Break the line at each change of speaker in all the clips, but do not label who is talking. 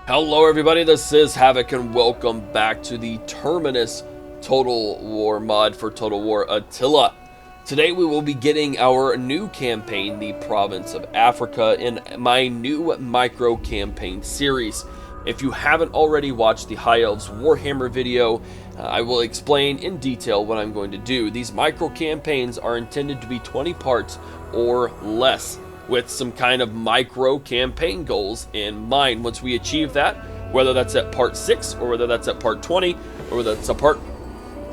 Hello everybody, this is Havoc and welcome back to the Terminus Total War mod for Total War Attila. Today we will be getting our new campaign, the Province of Africa, in my new micro campaign series. If you haven't already watched the High Elves Warhammer video, I will explain in detail what I'm going to do. These micro campaigns are intended to be 20 parts or less, with some kind of micro campaign goals in mind. Once we achieve that, whether that's at part 6 or whether that's at part 20 or whether that's a part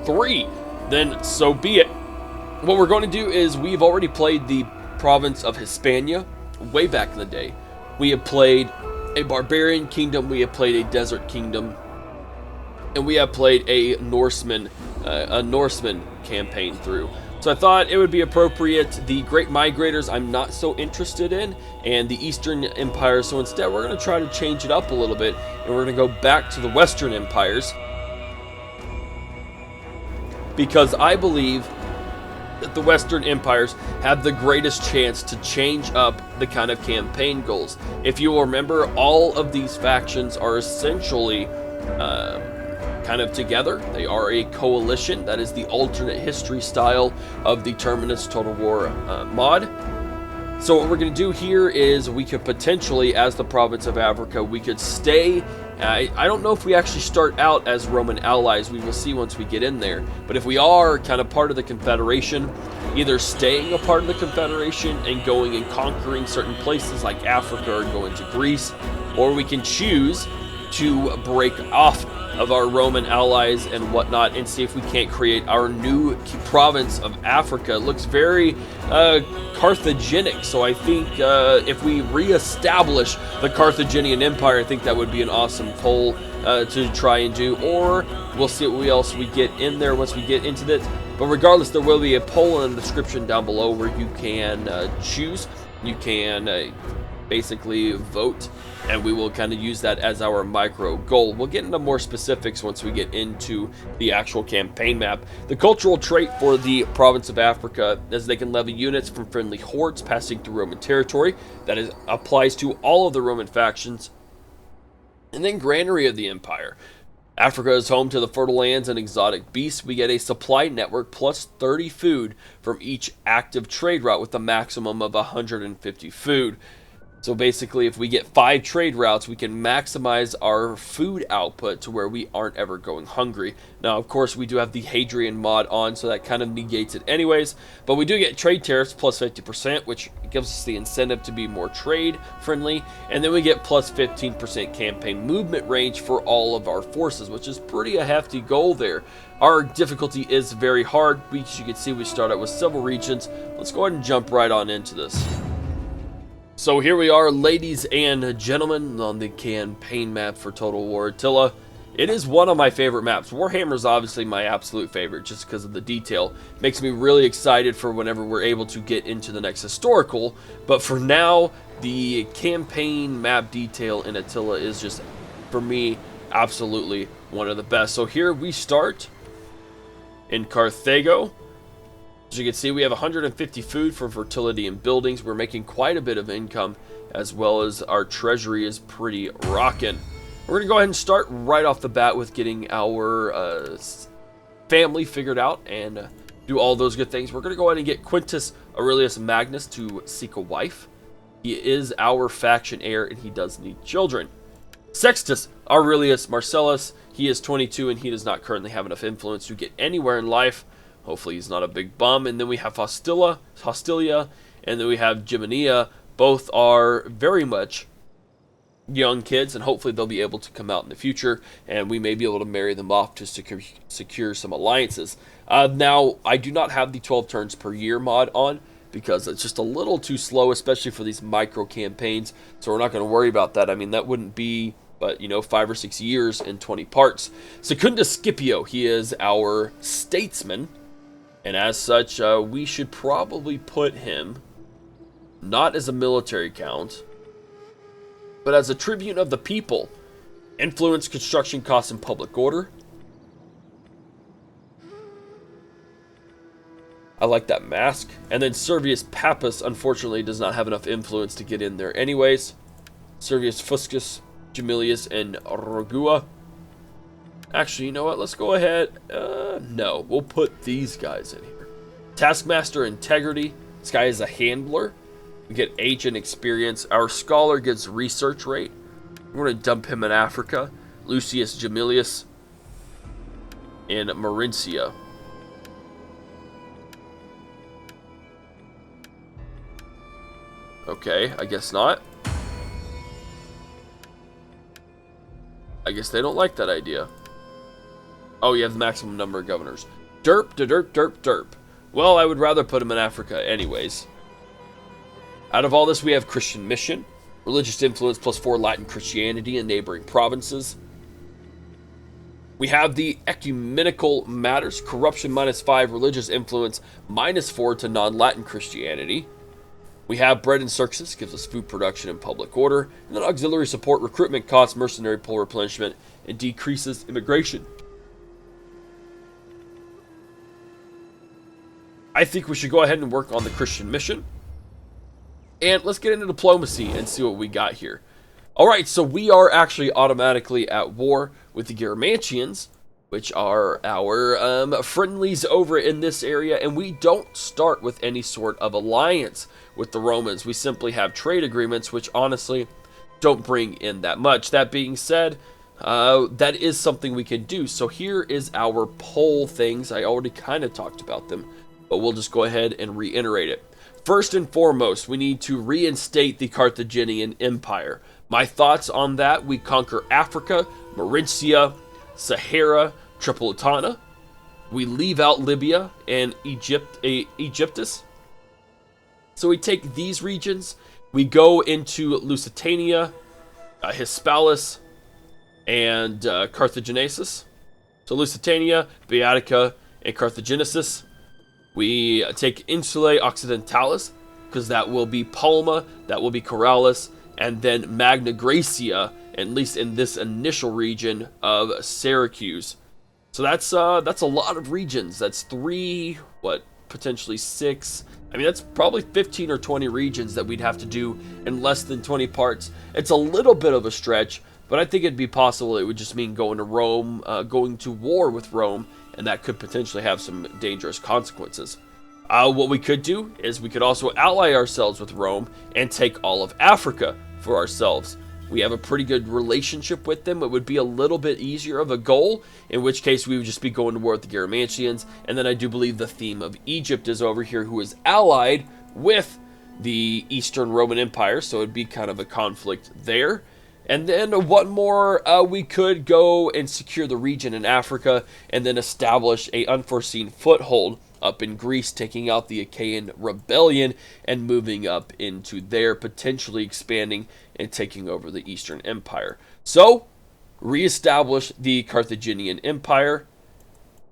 3, then so be it. What we're going to do is we've already played the province of Hispania way back in the day. We have played a barbarian kingdom, we have played a desert kingdom, and we have played a Norseman campaign through. So I thought it would be appropriate. The Great Migrators I'm not so interested in, and the Eastern Empire, so instead we're going to try to change it up a little bit, and we're going to go back to the Western Empires, because I believe that the Western Empires have the greatest chance to change up the kind of campaign goals. If you will remember, all of these factions are essentially kind of together. They are a coalition. That is the alternate history style of the Terminus Total War mod. So what we're going to do here is we could potentially, as the Province of Africa, we could stay. I don't know if we actually start out as Roman allies. We will see once we get in there. But if we are kind of part of the Confederation, either staying a part of the Confederation and going and conquering certain places like Africa or going to Greece, or we can choose to break off of our Roman allies and whatnot and see if we can't create our new province of Africa. It looks very Carthaginic, so I think if we re-establish the Carthaginian Empire, I think that would be an awesome poll to try and do, or we'll see what else we get in there once we get into this. But regardless, there will be a poll in the description down below where you can choose. You can basically vote, and we will kind of use that as our micro goal. We'll get into more specifics once we get into the actual campaign map. The cultural trait for the Province of Africa is they can levy units from friendly hordes passing through Roman territory. That applies to all of the Roman factions. And then granary of the empire. Africa is home to the fertile lands and exotic beasts. We get a supply network plus 30 food from each active trade route with a maximum of 150 food. So basically, if we get 5 trade routes, we can maximize our food output to where we aren't ever going hungry. Now, of course, we do have the Hadrian mod on, so that kind of negates it anyways. But we do get trade tariffs plus 50%, which gives us the incentive to be more trade friendly. And then we get plus 15% campaign movement range for all of our forces, which is pretty a hefty goal there. Our difficulty is very hard. As you can see, we start out with civil regions. Let's go ahead and jump right on into this. So here we are, ladies and gentlemen, on the campaign map for Total War Attila. It is one of my favorite maps. Warhammer is obviously my absolute favorite just because of the detail. It makes me really excited for whenever we're able to get into the next historical. But for now, the campaign map detail in Attila is just, for me, absolutely one of the best. So here we start in Carthago. As you can see, we have 150 food for fertility and buildings. We're making quite a bit of income, as well as our treasury is pretty rockin'. We're going to go ahead and start right off the bat with getting our family figured out and do all those good things. We're going to go ahead and get Quintus Aurelius Magnus to seek a wife. He is our faction heir, and he does need children. Sextus Aurelius Marcellus, he is 22, and he does not currently have enough influence to get anywhere in life. Hopefully he's not a big bum. And then we have Hostilia, and then we have Giminia. Both are very much young kids, and hopefully they'll be able to come out in the future, and we may be able to marry them off to secure some alliances. Now, I do not have the 12 turns per year mod on, because it's just a little too slow, especially for these micro campaigns, so we're not going to worry about that. I mean, that wouldn't be, but, 5 or 6 years in 20 parts. Secundus Scipio, he is our statesman. And as such, we should probably put him not as a military count, but as a tribune of the people. Influence, construction costs, and public order. I like that mask. And then Servius Papus, unfortunately, does not have enough influence to get in there anyways. Servius Fuscus, Jamilius and Rogua. Actually, you know what? Let's go ahead. No, we'll put these guys in here. Taskmaster Integrity. This guy is a handler. We get agent experience. Our scholar gets research rate. We're going to dump him in Africa. Lucius Jamilius in Marincia. Okay, I guess not. I guess they don't like that idea. Oh, you have the maximum number of governors. Derp, derp, derp, derp. Well, I would rather put him in Africa anyways. Out of all this, we have Christian mission. Religious influence +4 Latin Christianity in neighboring provinces. We have the ecumenical matters. Corruption -5. Religious influence -4 to non-Latin Christianity. We have bread and circuses, gives us food production and public order. And then auxiliary support, recruitment costs, mercenary pool replenishment, and decreases immigration. I think we should go ahead and work on the Christian mission. And let's get into diplomacy and see what we got here. Alright, so we are actually automatically at war with the Garamantians, which are our friendlies over in this area. And we don't start with any sort of alliance with the Romans. We simply have trade agreements, which honestly don't bring in that much. That being said, that is something we can do. So here is our poll things. I already kind of talked about them, but we'll just go ahead and reiterate it. First and foremost, we need to reinstate the Carthaginian Empire. My thoughts on that: we conquer Africa, Marincia, Sahara, Tripolitana. We leave out Libya and Egyptus. So we take these regions. We go into Lusitania, Hispalis, and Carthaginosis. So Lusitania, Beatica, and Carthaginosis. We take Insulae Occidentalis, because that will be Palma, that will be Corrales, and then Magna Graecia, at least in this initial region of Syracuse. So that's a lot of regions. That's 3, potentially 6. I mean, that's probably 15 or 20 regions that we'd have to do in less than 20 parts. It's a little bit of a stretch, but I think it'd be possible. It would just mean going to Rome, going to war with Rome, and that could potentially have some dangerous consequences. What we could do is we could also ally ourselves with Rome and take all of Africa for ourselves. We have a pretty good relationship with them. It would be a little bit easier of a goal, in which case we would just be going to war with the Garamantians. And then I do believe the theme of Egypt is over here, who is allied with the Eastern Roman Empire, so it'd be kind of a conflict there. And then one more, we could go and secure the region in Africa and then establish a unforeseen foothold up in Greece, taking out the Achaean rebellion and moving up into there, potentially expanding and taking over the Eastern Empire. So, reestablish the Carthaginian Empire,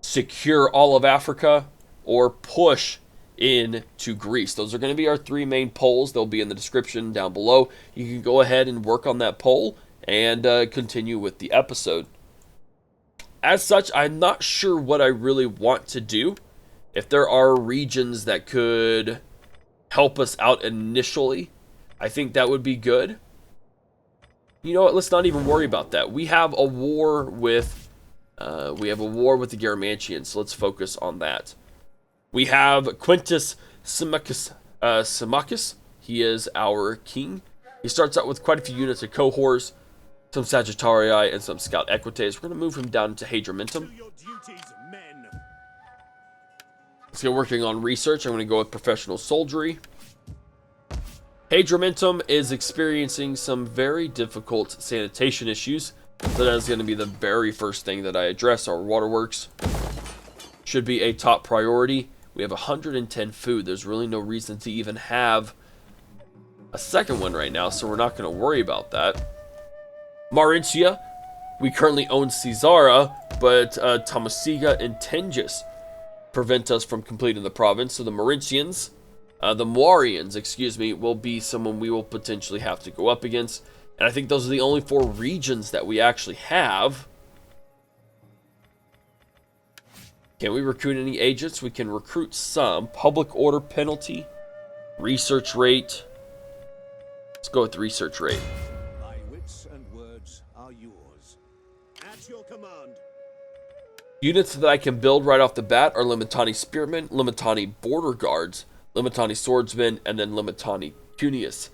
secure all of Africa, or push into Greece. Those are going to be our 3 main polls. They'll be in the description down below. You can go ahead and work on that poll and continue with the episode. As such, I'm not sure what I really want to do. If there are regions that could help us out initially, I think that would be good. You know what? Let's not even worry about that. We have a war with the Garamantians, so let's focus on that. We have Quintus Symmachus. He is our king. He starts out with quite a few units of cohorts, some Sagittarii, and some Scout Equites. We're going to move him down to Hadrianum. Let's get working on research. I'm going to go with professional soldiery. Hadrianum is experiencing some very difficult sanitation issues. So that is going to be the very first thing that I address. Our waterworks should be a top priority. We have 110 food. There's really no reason to even have a second one right now, so we're not going to worry about that. Marincia, we currently own Caesarea, but Tomasiga and Tengus prevent us from completing the province. So the Marincians, the Moarians, will be someone we will potentially have to go up against. And I think those are the only 4 regions that we actually have. Can we recruit any agents? We can recruit some. Public order penalty. Research rate. Let's go with research rate.
By wits and words
Units that I can build right off the bat are Limitani Spearmen, Limitani Border Guards, Limitani Swordsmen, and then Limitani Cunius.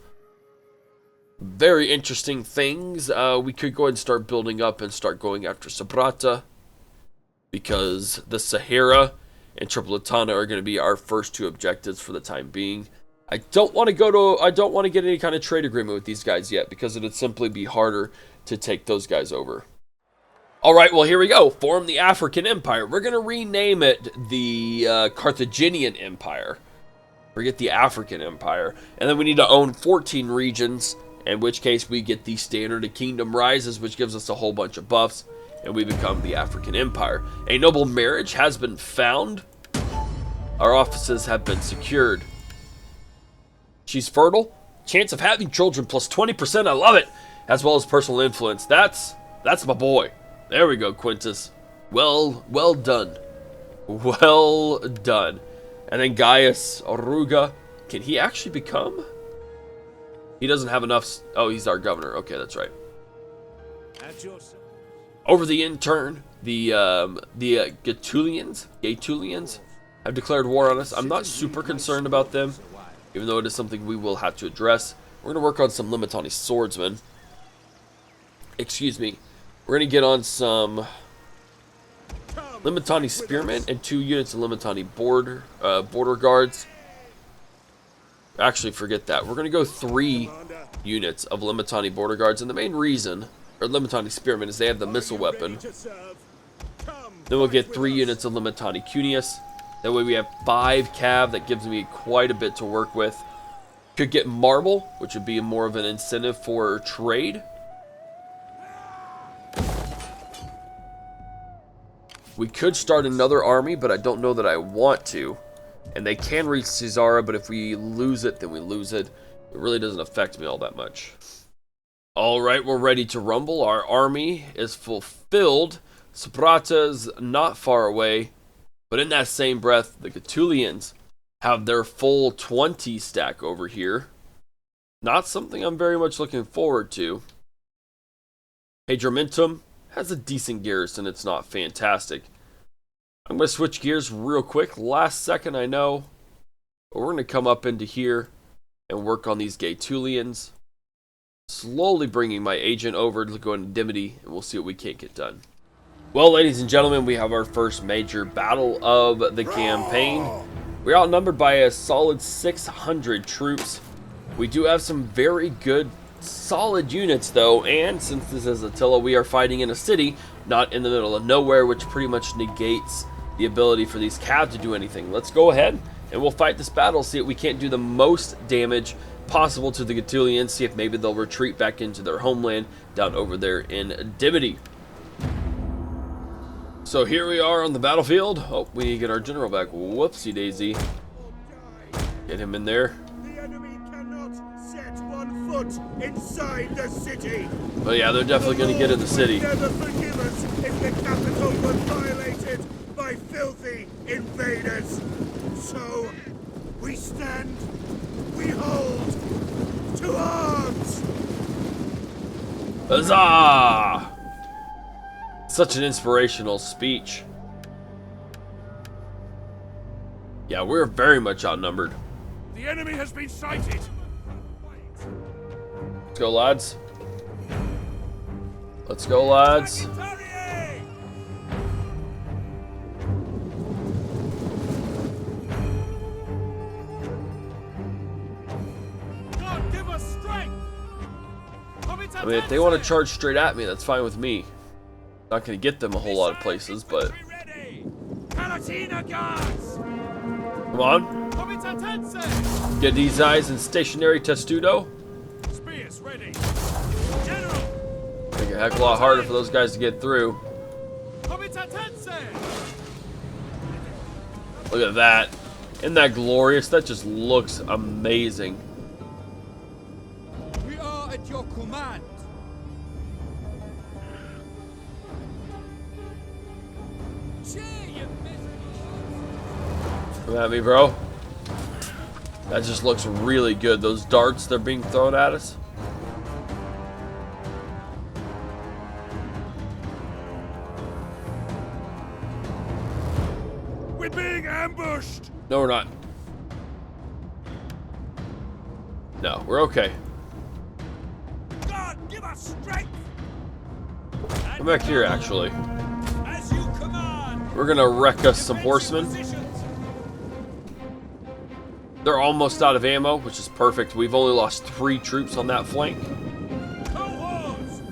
Very interesting things. We could go ahead and start building up and start going after Sabrata, because the Sahara and Tripolitana are going to be our first two objectives for the time being. I don't want to get any kind of trade agreement with these guys yet, because it would simply be harder to take those guys over. Alright, well, here we go. Form the African Empire. We're going to rename it the Carthaginian Empire. Forget the African Empire. And then we need to own 14 regions, in which case we get the Standard of Kingdom Rises, which gives us a whole bunch of buffs, and we become the African Empire. A noble marriage has been found. Our offices have been secured. She's fertile. Chance of having children plus 20%. I love it. As well as personal influence. That's my boy. There we go, Quintus. Well done. Well done. And then Gaius Aruga. Can he actually become? He doesn't have enough. Oh, he's our governor. Okay, that's right. Over the intern, the Gaetulians have declared war on us. I'm not super concerned about them, even though it is something we will have to address. We're going to work on some Limitani Swordsmen. Excuse me. We're going to get on some Limitani Spearmen and 2 units of Limitani Border Guards. Actually, forget that. We're going to go 3 units of Limitani Border Guards, and the main reason, or Limitani Spearmen, is they have the missile weapon. Then we'll get 3 units of Limitani Cunius. That way we have 5 cav. That gives me quite a bit to work with. Could get marble, which would be more of an incentive for trade. We could start another army, but I don't know that I want to. And they can reach Caesarea, but if we lose it, then we lose it. It really doesn't affect me all that much. Alright, we're ready to rumble. Our army is fulfilled. Sabrata's not far away. But in that same breath, the Gaetulians have their full 20 stack over here. Not something I'm very much looking forward to. Hadrimentum has a decent garrison. It's not fantastic. I'm going to switch gears real quick. Last second, I know. But we're going to come up into here and work on these Gaetulians. Slowly bringing my agent over to go into Dimity, and we'll see what we can't get done. Well, ladies and gentlemen, we have our first major battle of the campaign. We're outnumbered by a solid 600 troops. We do have some very good, solid units, though, and since this is Attila, we are fighting in a city, not in the middle of nowhere, which pretty much negates the ability for these cav to do anything. Let's go ahead, and we'll fight this battle, see if we can't do the most damage possible to the Gaetulians, see if maybe they'll retreat back into their homeland down over there in Dimity. So here we are on the battlefield. Oh, we get our general back. Whoopsie daisy. Get him in there.
The enemy cannot set 1 foot inside the city.
But yeah, they're definitely going to get in the city.
Never forgive us if the capital was violated by filthy invaders. So we stand, we hold, to arms.
Huzzah! Such an inspirational speech. Yeah, we're very much outnumbered.
The enemy has been sighted.
Let's go, lads. Let's go, lads.
God, give us strength.
I mean, if they want to charge straight at me, that's fine with me. Not going to get them a whole lot of places, but... Come on. Get these guys in stationary testudo.
Spears ready. General.
Make it a heck of a lot harder for those guys to get through. Look at that. Isn't that glorious? That just looks amazing.
We are at your command.
Come at me, bro. That just looks really good. Those darts they're being thrown at us. No, we're not. No, we're okay.
God, give us strength.
I'm back here, actually.
As you command.
We're gonna wreck us some horsemen. They're almost out of ammo, which is perfect. We've only lost 3 troops on that flank.
Cohorts.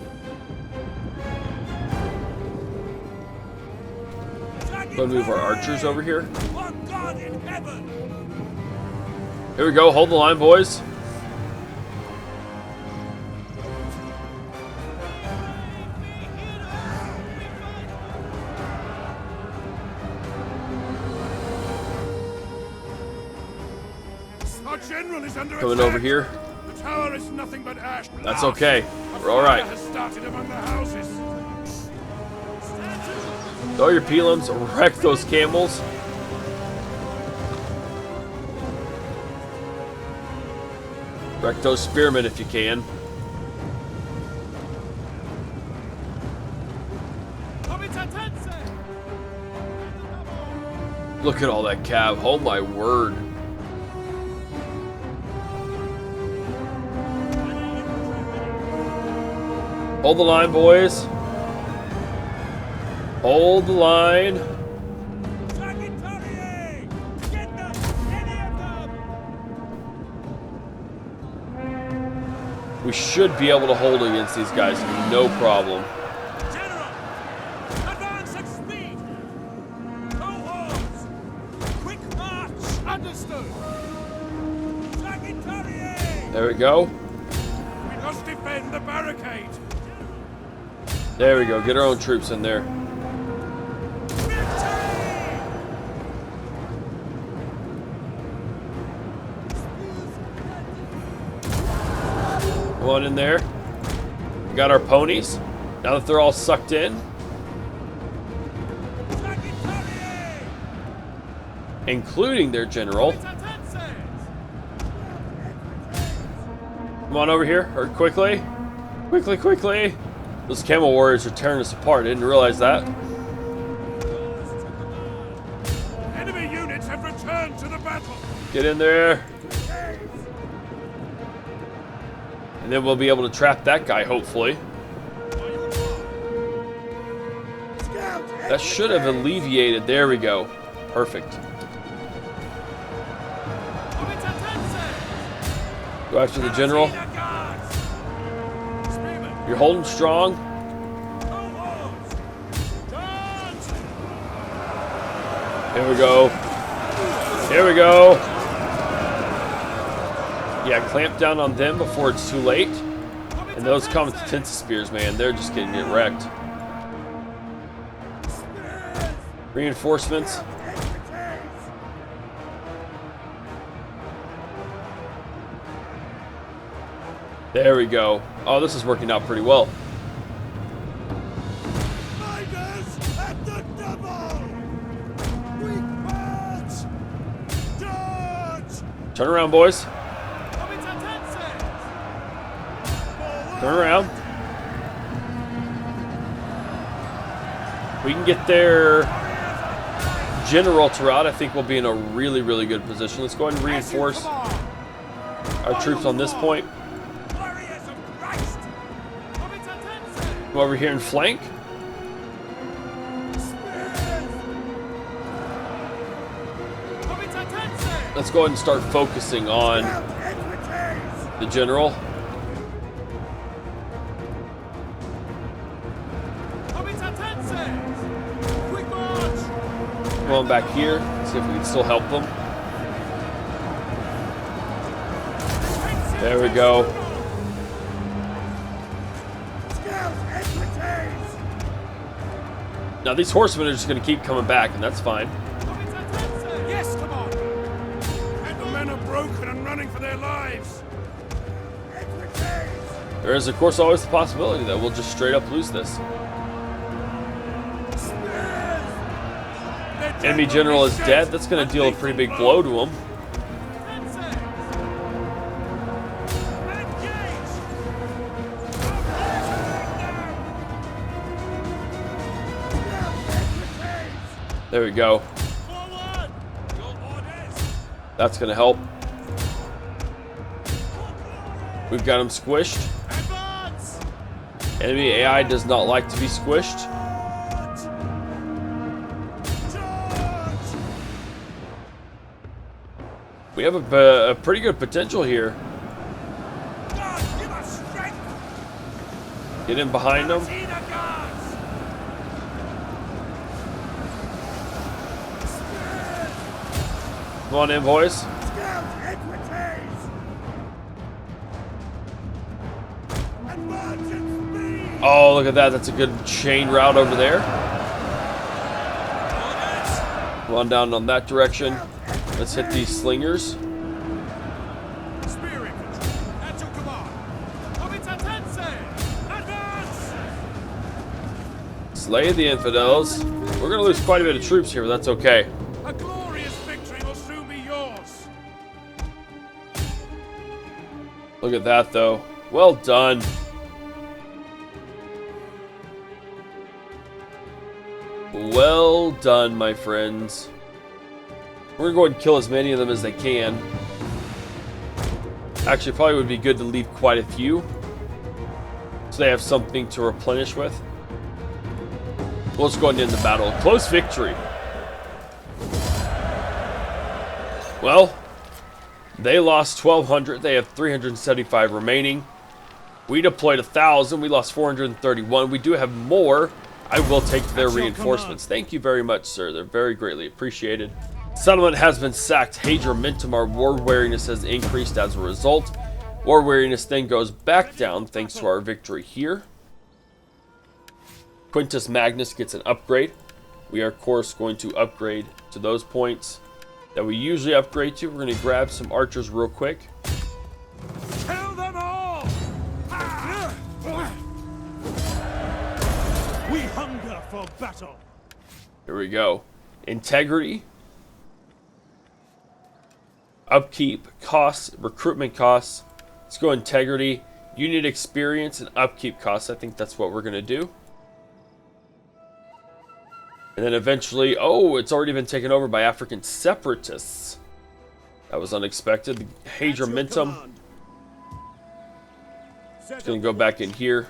Gonna move our archers over here.
One God in heaven.
Here we go. Hold the line, boys.
Our general is under
Coming
attack.
over here.
The tower is nothing but ash.
That's
blast.
okay.
A
We're all right.
fire has started among the houses.
Throw your pelums. Wreck those camels. Wreck those spearmen if you can. Look at all that cav. Oh my word. Hold the line, boys. Hold the line. We should be able to hold against these guys, no problem.
General, advance at speed. Cohorts, quick march. Understood.
There we go.
We must defend the barricade.
There we go. Get our own troops in there. Come on in there. We got our ponies. Now that they're all sucked in. Including their general. Come on over here. Or quickly. Quickly, quickly. Those camel warriors are tearing us apart. I didn't realize that.
Enemy units have returned to the battle.
Get in there. And then we'll be able to trap that guy, hopefully. That should have alleviated. There we go. Perfect. Go after the general. You're holding strong. Here we go. Here we go. Yeah, clamp down on them before it's too late. And those competent spears, man, they're just getting it wrecked. Reinforcements. There we go. Oh, this is working out pretty well.
Fighters at the double. Quick march. Dodge.
Turn around, boys. Turn around. We can get their general to rout. I think we'll be in a really, really good position. Let's go ahead and reinforce our troops on this point. Come over here and flank. Let's go ahead and start focusing on the general. Come on back here, see if we can still help them. There we go. Now these horsemen are just going to keep coming back, and that's fine.
Yes, come on. And the men are broken and running for their lives.
There is, of course, always the possibility that we'll just straight up lose this. Enemy general is dead. That's going to deal a pretty big blow to him. There we go. That's going to help. We've got him squished. Enemy AI does not like to be squished. We have a pretty good potential here. Get in behind them. Come on in, boys. Oh, look at that. That's a good chain route over there. Run down on that direction. Let's hit these slingers. Slay the infidels. We're going to lose quite a bit of troops here, but that's okay.
A glorious victory will soon be yours.
Look at that, though. Well done. Well done, my friends. We're going to go ahead and kill as many of them as they can. Actually, probably would be good to leave quite a few, so they have something to replenish with. We'll just go ahead and end the battle. Close victory. Well, they lost 1,200. They have 375 remaining. We deployed 1,000. We lost 431. We do have more. I will take their reinforcements. Thank you very much, sir. They're very greatly appreciated. Settlement has been sacked. Hadrimentum, our war wariness has increased as a result. War wariness then goes back down thanks to our victory here. Quintus Magnus gets an upgrade. We are, of course, going to upgrade to those points that we usually upgrade to. We're going to grab some archers real quick.
Kill them all! We hunger for battle.
Here we go. Integrity. Upkeep costs, recruitment costs. Let's go integrity, unit experience, and upkeep costs. I think that's what we're going to do. And then eventually, oh, it's already been taken over by African separatists. That was unexpected. The Hadrimentum. Just going to go back in here.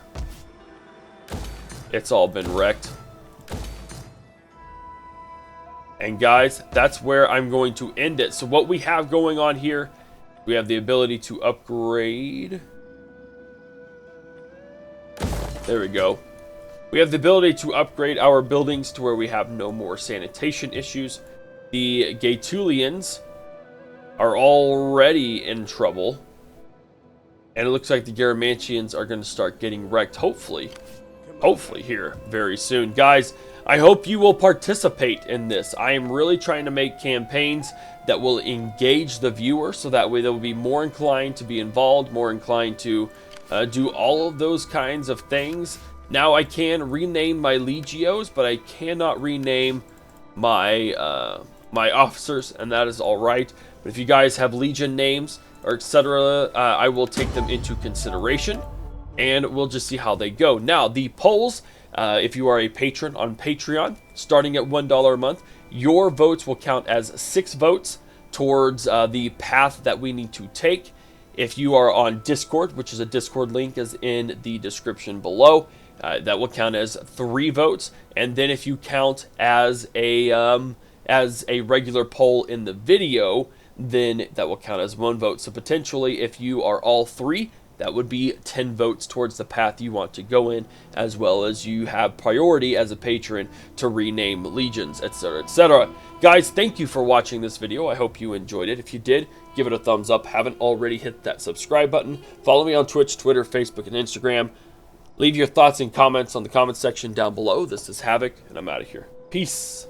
It's all been wrecked. And guys, that's where I'm going to end it. So what we have going on here, we have the ability to upgrade. There we go. We have the ability to upgrade our buildings to where we have no more sanitation issues. The Gaetulians are already in trouble. And it looks like the Garamantians are going to start getting wrecked, hopefully here very soon. Guys, I hope you will participate in this. I am really trying to make campaigns that will engage the viewer, so that way they will be more inclined to be involved, more inclined to do all of those kinds of things. Now I can rename my legios, but I cannot rename my my officers, and that is all right. But if you guys have legion names or etc., I will take them into consideration, and we'll just see how they go. Now the polls. If you are a patron on Patreon, starting at $1 a month, your votes will count as 6 votes towards the path that we need to take. If you are on Discord, which is a Discord link is in the description below, that will count as 3 votes. And then if you count as a regular poll in the video, then that will count as 1 vote. So potentially, if you are all 3, that would be 10 votes towards the path you want to go in, as well as you have priority as a patron to rename legions, etc., etc. Guys, thank you for watching this video. I hope you enjoyed it. If you did, give it a thumbs up. Haven't already, hit that subscribe button. Follow me on Twitch, Twitter, Facebook, and Instagram. Leave your thoughts and comments on the comment section down below. This is Havoc, and I'm out of here. Peace.